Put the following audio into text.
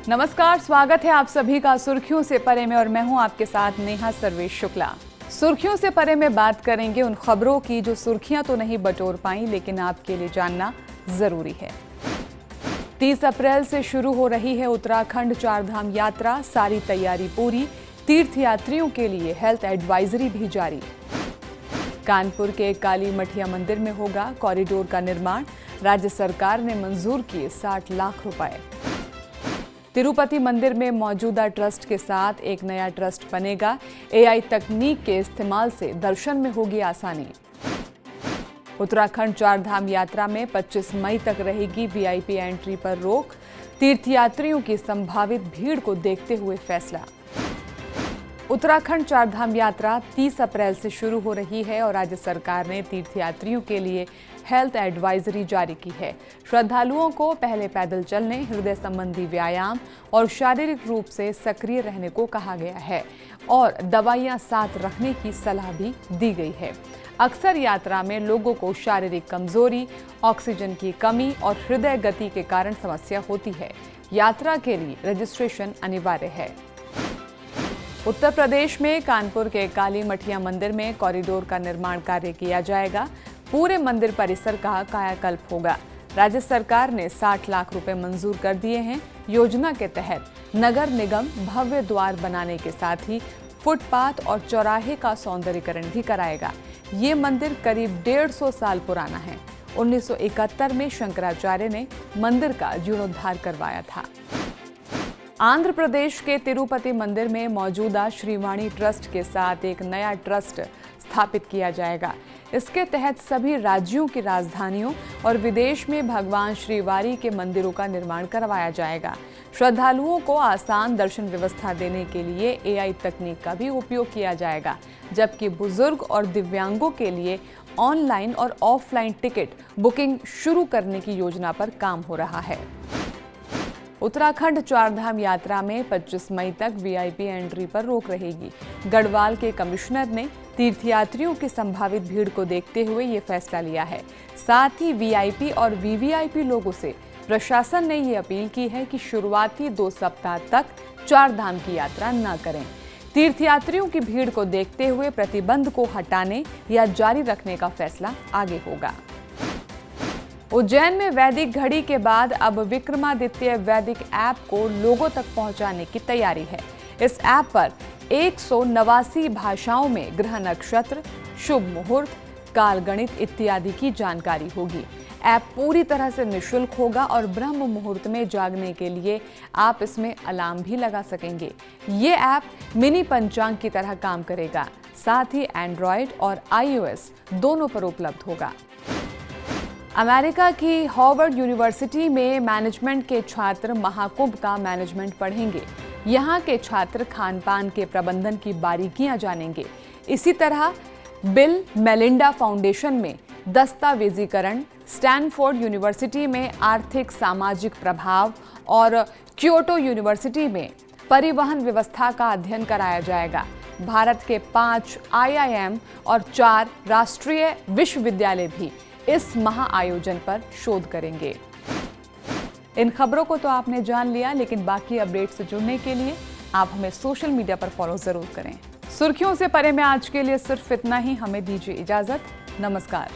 नमस्कार, स्वागत है आप सभी का सुर्खियों से परे में और मैं हूं आपके साथ नेहा सर्वेश शुक्ला। सुर्खियों से परे में बात करेंगे उन खबरों की जो सुर्खियां तो नहीं बटोर पाई लेकिन आपके लिए जानना जरूरी है। 30 अप्रैल से शुरू हो रही है उत्तराखंड चारधाम यात्रा, सारी तैयारी पूरी। तीर्थयात्रियों के लिए हेल्थ एडवाइजरी भी जारी। कानपुर के काली मठिया मंदिर में होगा कॉरिडोर का निर्माण, राज्य सरकार ने मंजूर किए 60 लाख रुपए। तिरुपति मंदिर में मौजूदा ट्रस्ट के साथ एक नया ट्रस्ट बनेगा। एआई तकनीक के इस्तेमाल से दर्शन में होगी आसानी। उत्तराखंड चारधाम यात्रा में 25 मई तक रहेगी वीआईपी एंट्री पर रोक। तीर्थयात्रियों की संभावित भीड़ को देखते हुए फैसला। उत्तराखंड चारधाम यात्रा 30 अप्रैल से शुरू हो रही है और राज्य सरकार ने तीर्थयात्रियों के लिए हेल्थ एडवाइजरी जारी की है। श्रद्धालुओं को पहले पैदल चलने, हृदय संबंधी व्यायाम और शारीरिक रूप से सक्रिय रहने को कहा गया है और दवाइयां साथ रखने की सलाह भी दी गई है। अक्सर यात्रा में लोगों को शारीरिक कमजोरी, ऑक्सीजन की कमी और हृदय गति के कारण समस्या होती है। यात्रा के लिए रजिस्ट्रेशन अनिवार्य है। उत्तर प्रदेश में कानपुर के काली मठिया मंदिर में कॉरिडोर का निर्माण कार्य किया जाएगा। पूरे मंदिर परिसर का कायाकल्प होगा। राज्य सरकार ने 60 लाख रुपए मंजूर कर दिए हैं। योजना के तहत नगर निगम भव्य द्वार बनाने के साथ ही फुटपाथ और चौराहे का सौंदर्यीकरण भी कराएगा। ये मंदिर करीब 150 साल पुराना है। 1971 में शंकराचार्य ने मंदिर का जीर्णोद्धार करवाया था। आंध्र प्रदेश के तिरुपति मंदिर में मौजूदा श्रीवाणी ट्रस्ट के साथ एक नया ट्रस्ट स्थापित किया जाएगा। इसके तहत सभी राज्यों की राजधानियों और विदेश में भगवान श्रीवारी के मंदिरों का निर्माण करवाया जाएगा। श्रद्धालुओं को आसान दर्शन व्यवस्था देने के लिए एआई तकनीक का भी उपयोग किया जाएगा, जबकि बुजुर्ग और दिव्यांगों के लिए ऑनलाइन और ऑफलाइन टिकट बुकिंग शुरू करने की योजना पर काम हो रहा है। उत्तराखंड चारधाम यात्रा में 25 मई तक वीआईपी एंट्री पर रोक रहेगी। गढ़वाल के कमिश्नर ने तीर्थयात्रियों की संभावित भीड़ को देखते हुए ये फैसला लिया है। साथ ही वीआईपी और वीवीआईपी लोगों से प्रशासन ने ये अपील की है कि शुरुआती 2 सप्ताह तक चारधाम की यात्रा न करें। तीर्थयात्रियों की भीड़ को देखते हुए प्रतिबंध को हटाने या जारी रखने का फैसला आगे होगा। उज्जैन में वैदिक घड़ी के बाद अब विक्रमादित्य वैदिक ऐप को लोगों तक पहुंचाने की तैयारी है। इस ऐप पर 189 भाषाओं में ग्रह नक्षत्र, शुभ मुहूर्त, काल गणित इत्यादि की जानकारी होगी। ऐप पूरी तरह से निःशुल्क होगा और ब्रह्म मुहूर्त में जागने के लिए आप इसमें अलार्म भी लगा सकेंगे। ये ऐप मिनी पंचांग की तरह काम करेगा। साथ ही एंड्रॉयड और iOS दोनों पर उपलब्ध होगा। अमेरिका की हार्वर्ड यूनिवर्सिटी में मैनेजमेंट के छात्र महाकुंभ का मैनेजमेंट पढ़ेंगे। यहाँ के छात्र खान पान के प्रबंधन की बारीकियां जानेंगे। इसी तरह बिल मेलिंडा फाउंडेशन में दस्तावेजीकरण, स्टैनफोर्ड यूनिवर्सिटी में आर्थिक सामाजिक प्रभाव और क्योटो यूनिवर्सिटी में परिवहन व्यवस्था का अध्ययन कराया जाएगा। भारत के 5 IIM और 4 राष्ट्रीय विश्वविद्यालय भी इस महाआयोजन पर शोध करेंगे। इन खबरों को तो आपने जान लिया, लेकिन बाकी अपडेट से जुड़ने के लिए आप हमें सोशल मीडिया पर फॉलो जरूर करें। सुर्खियों से परे में आज के लिए सिर्फ इतना ही। हमें दीजिए इजाजत। नमस्कार।